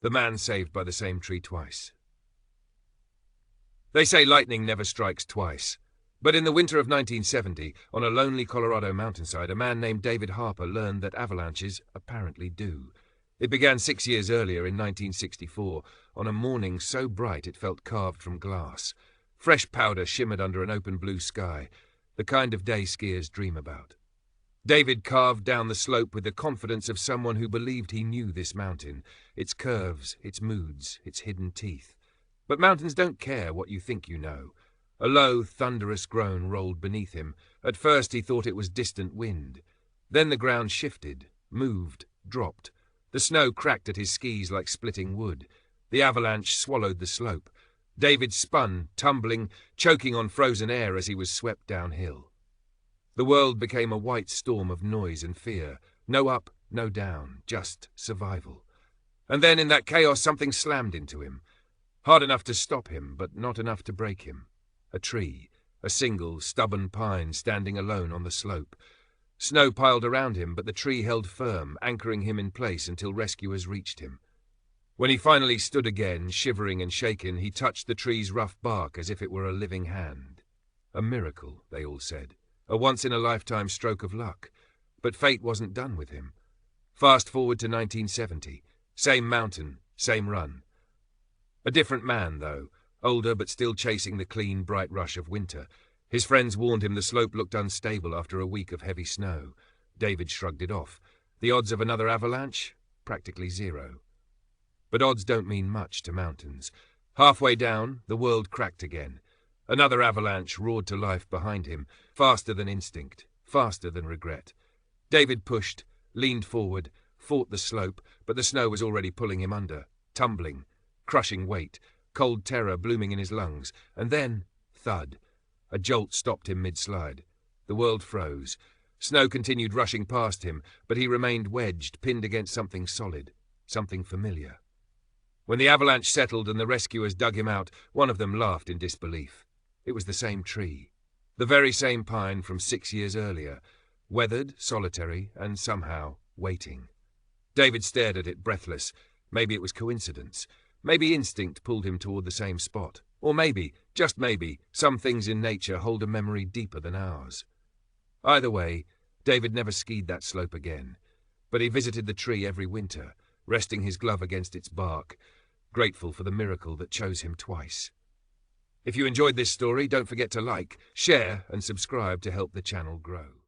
The man saved by the same tree twice. They say lightning never strikes twice. But in the winter of 1970, on a lonely Colorado mountainside, a man named David Harper learned that avalanches apparently do. It began 6 years earlier in 1964, on a morning so bright it felt carved from glass. Fresh powder shimmered under an open blue sky, the kind of day skiers dream about. David carved down the slope with the confidence of someone who believed he knew this mountain, its curves, its moods, its hidden teeth. But mountains don't care what you think you know. A low, thunderous groan rolled beneath him. At first he thought it was distant wind. Then the ground shifted, moved, dropped. The snow cracked at his skis like splitting wood. The avalanche swallowed the slope. David spun, tumbling, choking on frozen air as he was swept downhill. The world became a white storm of noise and fear. No up, no down, just survival. And then in that chaos something slammed into him. Hard enough to stop him, but not enough to break him. A tree, a single, stubborn pine standing alone on the slope. Snow piled around him, but the tree held firm, anchoring him in place until rescuers reached him. When he finally stood again, shivering and shaken, he touched the tree's rough bark as if it were a living hand. A miracle, they all said. A once-in-a-lifetime stroke of luck. But fate wasn't done with him. Fast forward to 1970. Same mountain, same run. A different man, though. Older but still chasing the clean, bright rush of winter. His friends warned him the slope looked unstable after a week of heavy snow. David shrugged it off. The odds of another avalanche? Practically zero. But odds don't mean much to mountains. Halfway down, the world cracked again. Another avalanche roared to life behind him, faster than instinct, faster than regret. David pushed, leaned forward, fought the slope, but the snow was already pulling him under, tumbling, crushing weight, cold terror blooming in his lungs, and then, thud. A jolt stopped him mid-slide. The world froze. Snow continued rushing past him, but he remained wedged, pinned against something solid, something familiar. When the avalanche settled and the rescuers dug him out, one of them laughed in disbelief. It was the same tree. The very same pine from 6 years earlier, weathered, solitary, and somehow waiting. David stared at it, breathless. Maybe it was coincidence. Maybe instinct pulled him toward the same spot. Or maybe, just maybe, some things in nature hold a memory deeper than ours. Either way, David never skied that slope again. But he visited the tree every winter, resting his glove against its bark, grateful for the miracle that chose him twice. If you enjoyed this story, don't forget to like, share, and subscribe to help the channel grow.